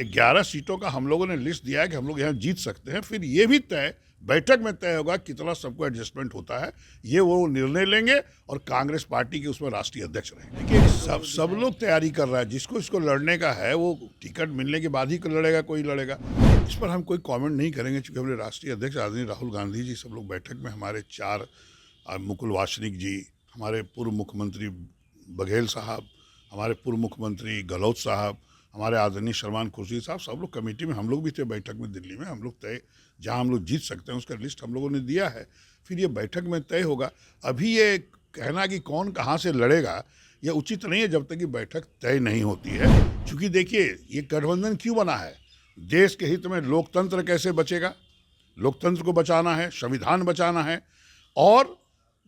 11 सीटों का हम लोगों ने लिस्ट दिया है कि हम लोग यहाँ जीत सकते हैं। फिर ये भी तय बैठक में तय होगा कितना सबको एडजस्टमेंट होता है, ये वो निर्णय लेंगे और कांग्रेस पार्टी के उसमें राष्ट्रीय अध्यक्ष रहेंगे। देखिए सब लोग तैयारी कर रहा है, जिसको इसको लड़ने का है वो टिकट मिलने के बाद ही लड़ेगा, कोई लड़ेगा। इस पर हम कोई कमेंट नहीं करेंगे, क्योंकि हमारे राष्ट्रीय अध्यक्ष आदरणीय राहुल गांधी जी सब लोग बैठक में, हमारे 4 मुकुल वासनिक जी, हमारे पूर्व मुख्यमंत्री बघेल साहब, हमारे पूर्व मुख्यमंत्री गहलोत साहब, हमारे आदरणीय सलमान खुर्शीद साहब, सब लोग कमेटी में, हम लोग भी थे बैठक में दिल्ली में। हम लोग तय जहां हम लोग जीत सकते हैं उसका लिस्ट हम लोगों ने दिया है। फिर ये बैठक में तय होगा। अभी ये कहना कि कौन कहां से लड़ेगा यह उचित नहीं है जब तक कि बैठक तय नहीं होती है। क्योंकि देखिए ये गठबंधन क्यों बना है, देश के हित में लोकतंत्र कैसे बचेगा, लोकतंत्र को बचाना है, संविधान बचाना है। और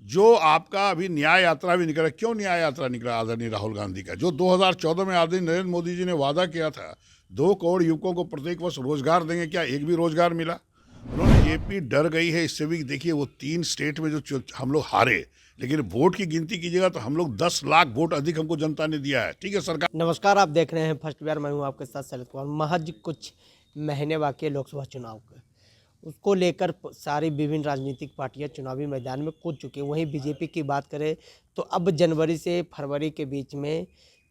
जो आपका अभी न्याय यात्रा भी निकला, क्यों न्याय यात्रा निकला आदरणीय राहुल गांधी का, जो 2014 में आदरणीय नरेंद्र मोदी जी ने वादा किया था 2 करोड़ युवकों को प्रत्येक वर्ष रोजगार देंगे, क्या एक भी रोजगार मिला? उन्होंने जेपी डर गई है इससे भी। देखिए वो 3 स्टेट में जो हम लोग हारे, लेकिन वोट की गिनती कीजिएगा तो हम लोग 10 लाख वोट अधिक हमको जनता ने दिया है। ठीक है सरकार। नमस्कार, आप देख रहे हैं फर्स्ट बिहार। मैं हूं आपके साथ शरद कुमार। महज कुछ महीने बाकी है लोकसभा चुनाव के, उसको लेकर सारी विभिन्न राजनीतिक पार्टियां चुनावी मैदान में कूद चुकी हैं। वहीं बीजेपी की बात करें तो अब जनवरी से फरवरी के बीच में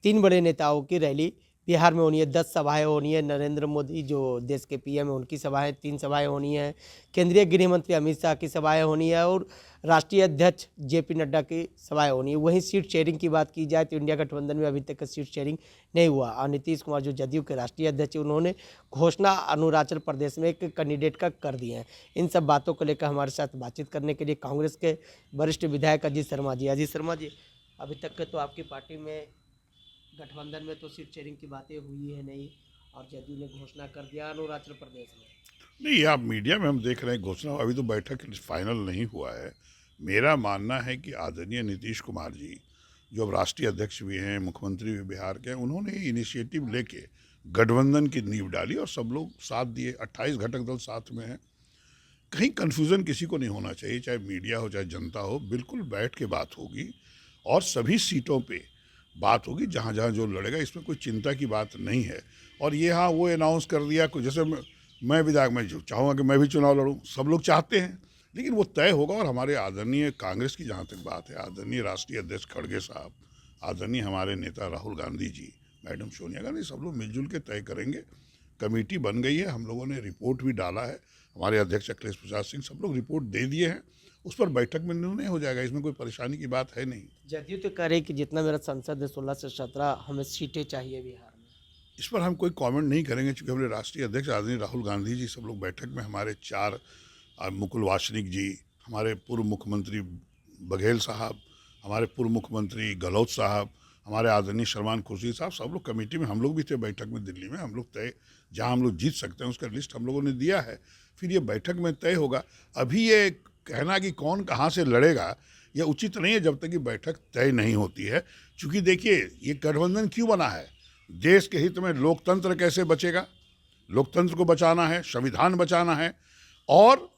3 बड़े नेताओं की रैली बिहार में होनी है। 10 सभाएं होनी है। नरेंद्र मोदी जो देश के पीएम है उनकी सभाएं 3 सभाएं होनी है। केंद्रीय गृह मंत्री अमित शाह की सभाएं होनी है और राष्ट्रीय अध्यक्ष जेपी नड्डा की सभाएं होनी है। वहीं सीट शेयरिंग की बात की जाए तो इंडिया गठबंधन में अभी तक सीट शेयरिंग नहीं हुआ और नीतीश कुमार जो जदयू के राष्ट्रीय अध्यक्ष उन्होंने घोषणा अरुणाचल प्रदेश में एक कैंडिडेट का कर दिए हैं। इन सब बातों को लेकर हमारे साथ बातचीत करने के लिए कांग्रेस के वरिष्ठ विधायक अजीत शर्मा जी। अजीत शर्मा जी, अभी तक तो आपकी पार्टी में गठबंधन में तो सीट शेयरिंग की बातें हुई है नहीं और जदयू ने घोषणा कर दिया अरुणाचल प्रदेश में। नहीं, आप मीडिया में हम देख रहे हैं घोषणा, अभी तो बैठक फाइनल नहीं हुआ है। मेरा मानना है कि आदरणीय नीतीश कुमार जी जो अब राष्ट्रीय अध्यक्ष भी हैं, मुख्यमंत्री भी बिहार के हैं, उन्होंने इनिशिएटिव लेके गठबंधन की नींव डाली और सब लोग साथ दिए। 28 घटक दल साथ में हैं। कहीं कन्फ्यूज़न किसी को नहीं होना चाहिए, चाहे मीडिया हो चाहे जनता हो। बिल्कुल बैठ के बात होगी और सभी सीटों पे बात होगी, जहाँ जहाँ जो लड़ेगा, इसमें कोई चिंता की बात नहीं है। और ये हाँ वो अनाउंस कर दिया, जैसे मैं विधायक, मैं चाहूँगा कि मैं भी चुनाव लड़ूँ, सब लोग चाहते हैं, लेकिन वो तय होगा। और हमारे आदरणीय कांग्रेस की जहाँ तक बात है, आदरणीय राष्ट्रीय अध्यक्ष खड़गे साहब, आदरणीय हमारे नेता राहुल गांधी जी, मैडम सोनिया गांधी, सब लोग मिलजुल के तय करेंगे। कमेटी बन गई है, हम लोगों ने रिपोर्ट भी डाला है, हमारे अध्यक्ष अखिलेश प्रसाद सिंह, सब लोग रिपोर्ट दे दिए हैं। उस पर बैठक में निर्णय हो जाएगा, इसमें कोई परेशानी की बात है नहीं। जदयू तो कह रही कि जितना मेरा संसद है 16 से 17 हमें सीटें चाहिए बिहार में। इस पर हम कोई कमेंट नहीं करेंगे, क्योंकि हमारे राष्ट्रीय अध्यक्ष आदरणीय राहुल गांधी जी सब लोग बैठक में, हमारे 4 मुकुल वासनिक जी, हमारे पूर्व मुख्यमंत्री बघेल साहब, हमारे पूर्व मुख्यमंत्री गहलोत साहब, हमारे आदरणीय सलमान खुर्शीद साहब, सब लोग कमेटी में, हम लोग भी थे बैठक में दिल्ली में। हम लोग तय जहाँ हम लोग जीत सकते हैं उसका लिस्ट हम लोगों ने दिया है। फिर ये बैठक में तय होगा। अभी ये कहना कि कौन कहाँ से लड़ेगा यह उचित नहीं है जब तक कि बैठक तय नहीं होती है। क्योंकि देखिए ये गठबंधन क्यों बना है, देश के हित में लोकतंत्र कैसे बचेगा, लोकतंत्र को बचाना है, संविधान बचाना है। और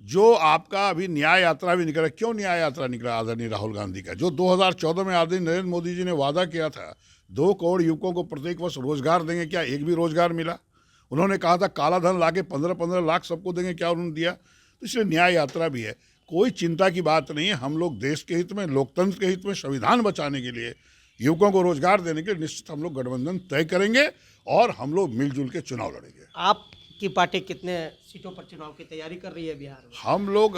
जो आपका अभी न्याय यात्रा भी निकला, क्यों न्याय यात्रा निकला आदरणीय राहुल गांधी का, जो 2014 में आदरणीय नरेंद्र मोदी जी ने वादा किया था 2 करोड़ युवकों को प्रत्येक वर्ष रोजगार देंगे, क्या एक भी रोजगार मिला? उन्होंने कहा था काला धन लाके 15-15 लाख सबको देंगे, क्या उन्होंने दिया? तो इसलिए न्याय यात्रा भी है। कोई चिंता की बात नहीं है। हम लोग देश के हित में, लोकतंत्र के हित में, संविधान बचाने के लिए, युवकों को रोजगार देने के लिए निश्चित हम लोग गठबंधन तय करेंगे और हम लोग मिलजुल के चुनाव लड़ेंगे। आपकी पार्टी कितने सीटों पर चुनाव की तैयारी कर रही है बिहार में? हम लोग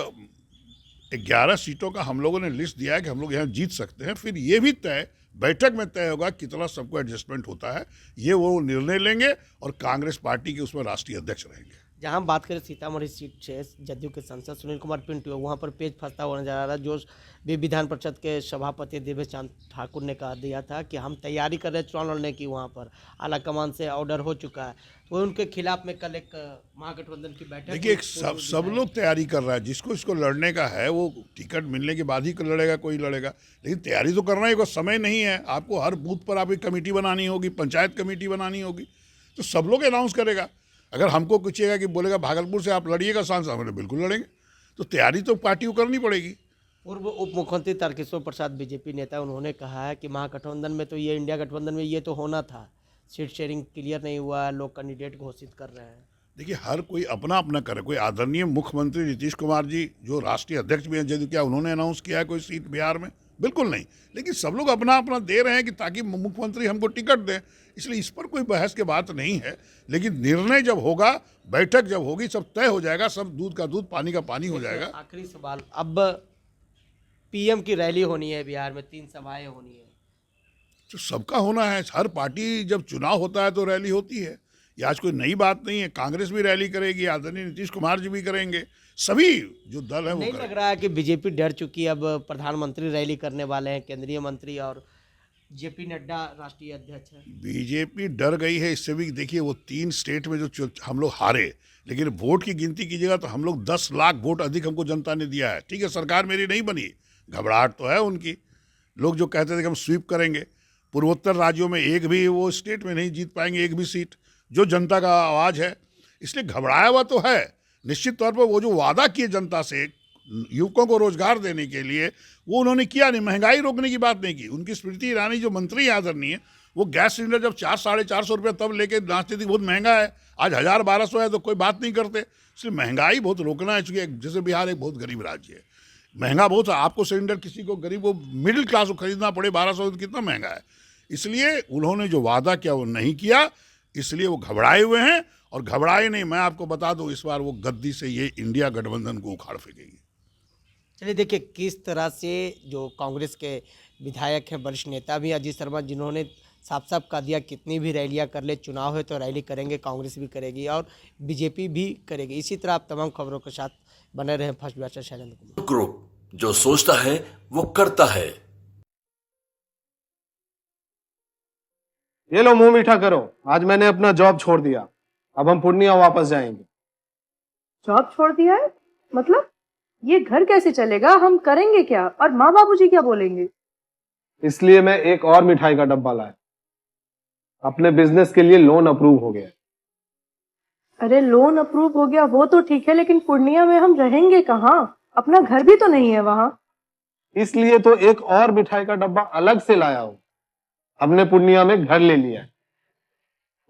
11 सीटों का हम लोगों ने लिस्ट दिया है कि हम लोग यहाँ जीत सकते हैं। फिर ये भी तय बैठक में तय होगा कितना सबको एडजस्टमेंट होता है, ये वो निर्णय लेंगे और कांग्रेस पार्टी के उसमें राष्ट्रीय अध्यक्ष रहेंगे। जहां हम बात करें सीतामढ़ी सीट से जदयू के सांसद सुनील कुमार पिंटू, वहां पर पेच फंसता हुआ नजर आ रहा है। जो भी विधान परिषद के सभापति देवेश चंद ठाकुर ने कहा दिया था कि हम तैयारी कर रहे हैं चुनाव लड़ने की, वहां पर आलाकमान से ऑर्डर हो चुका है। वो उनके खिलाफ में कल एक महागठबंधन की बैठक। देखिए सब लोग तैयारी कर रहा है, जिसको इसको लड़ने का है वो टिकट मिलने के बाद ही लड़ेगा, कोई लड़ेगा, लेकिन तैयारी तो करना ही, कोई समय नहीं है। आपको हर बूथ पर आपकी कमेटी बनानी होगी, पंचायत कमेटी बनानी होगी, तो सब लोग अनाउंस करेगा। अगर हमको पूछेगा कि बोलेगा भागलपुर से आप लड़िएगा सांसद, हमें बिल्कुल लड़ेंगे। तो तैयारी तो पार्टी को करनी पड़ेगी। पूर्व उप मुख्यमंत्री तारकिशोर प्रसाद बीजेपी नेता, उन्होंने कहा है कि महागठबंधन में तो ये इंडिया गठबंधन में ये तो होना था, सीट शेयरिंग क्लियर नहीं हुआ है, लोग कैंडिडेट घोषित कर रहे हैं। देखिए, हर कोई अपना अपना करे। कोई आदरणीय मुख्यमंत्री नीतीश कुमार जी जो राष्ट्रीय अध्यक्ष भी हैं, यदि क्या उन्होंने अनाउंस किया है कोई सीट बिहार में? बिल्कुल नहीं। लेकिन सब लोग अपना अपना दे रहे हैं कि ताकि मुख्यमंत्री हमको टिकट दें, इसलिए इस पर कोई बहस की बात नहीं है। लेकिन निर्णय जब होगा, बैठक जब होगी, सब तय हो जाएगा, सब दूध का दूध पानी का पानी हो जाएगा। आखिरी सवाल, अब पीएम की रैली होनी है बिहार में, 3 सभाएं होनी है। तो सबका होना है। हर पार्टी जब चुनाव होता है तो रैली होती है। ये आज कोई नई बात नहीं है। कांग्रेस भी रैली करेगी, आदरणीय नीतीश कुमार जी भी करेंगे, सभी जो दल है वो नहीं करेंगे। लग रहा है कि बीजेपी डर चुकी है, अब प्रधानमंत्री रैली करने वाले हैं, केंद्रीय मंत्री, और जेपी नड्डा राष्ट्रीय अध्यक्ष है। बीजेपी डर गई है। इससे भी देखिए, वो 3 स्टेट में जो हम लोग हारे, लेकिन वोट की गिनती कीजिएगा तो हम लोग 10 लाख वोट अधिक हमको जनता ने दिया है। ठीक है, सरकार मेरी नहीं बनी, घबराहट तो है उनकी। लोग जो कहते थे कि हम स्वीप करेंगे, पूर्वोत्तर राज्यों में एक भी वो स्टेट में नहीं जीत पाएंगे, एक भी सीट, जो जनता का आवाज़ है। इसलिए घबराया हुआ तो है। निश्चित तौर पर वो जो वादा किए जनता से युवकों को रोजगार देने के लिए, वो उन्होंने किया नहीं। महंगाई रोकने की बात नहीं की। उनकी स्मृति ईरानी जो मंत्री आदरणीय, वो गैस सिलेंडर जब 400-450 रुपये तब लेके नाचती थी बहुत महंगा है, आज 1000-1200 है तो कोई बात नहीं करते। इसलिए महंगाई बहुत रोकना है, चूँकि जैसे बिहार एक बहुत गरीब राज्य है, महंगा बहुत है। आपको सिलेंडर किसी को गरीब को मिडिल क्लास को खरीदना पड़े 1200, तो कितना महंगा है। इसलिए उन्होंने जो वादा किया वो नहीं किया, इसलिए वो घबराए हुए हैं। और घबराए नहीं, मैं आपको बता दूं, इस बार वो गद्दी से ये इंडिया गठबंधन को उखाड़ फेंकेगी। चलिए देखिए, किस तरह से जो कांग्रेस के विधायक हैं, वरिष्ठ नेता भी अजीत शर्मा, जिन्होंने साफ साफ कह दिया कितनी भी रैलियां कर ले, चुनाव है तो रैली करेंगे, कांग्रेस भी करेगी और बीजेपी भी करेगी। इसी तरह आप तमाम खबरों के साथ बने रहें। फर्स्ट बैच से शैलेंद्र कुमार। ग्रुप, जो सोचता है वो करता है। ये लो, मुंह मीठा करो। आज मैंने अपना जॉब छोड़ दिया, अब हम पूर्णिया वापस जाएंगे। जॉब छोड़ दिया है? मतलब ये घर कैसे चलेगा? हम करेंगे क्या? और माँ बाबूजी क्या बोलेंगे? इसलिए मैं एक और मिठाई का डब्बा लाया। अपने बिजनेस के लिए लोन अप्रूव हो गया। अरे लोन अप्रूव हो गया वो तो ठीक है, लेकिन पूर्णिया में हम रहेंगे कहाँ? अपना घर भी तो नहीं है वहाँ। इसलिए तो एक और मिठाई का डब्बा अलग से लाया हूँ। हमने पूर्णिया में घर ले लिया है,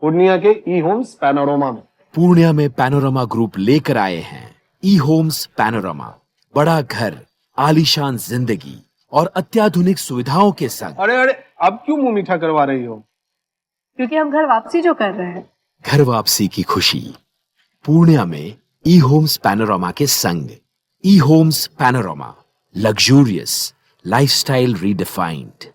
पूर्णिया के ई होम्स पैनोरमा में। पूर्णिया में पैनोरमा ग्रुप लेकर आए हैं ई होम्स पैनोरमा। बड़ा घर, आलीशान जिंदगी और अत्याधुनिक सुविधाओं के संग। अरे अरे, अब क्यों मुंह मीठा करवा रही हो? क्योंकि हम घर वापसी जो कर रहे हैं। घर वापसी की खुशी पूर्णिया में ई होम्स पैनोरमा के संग। E homes panorama, luxurious lifestyle redefined.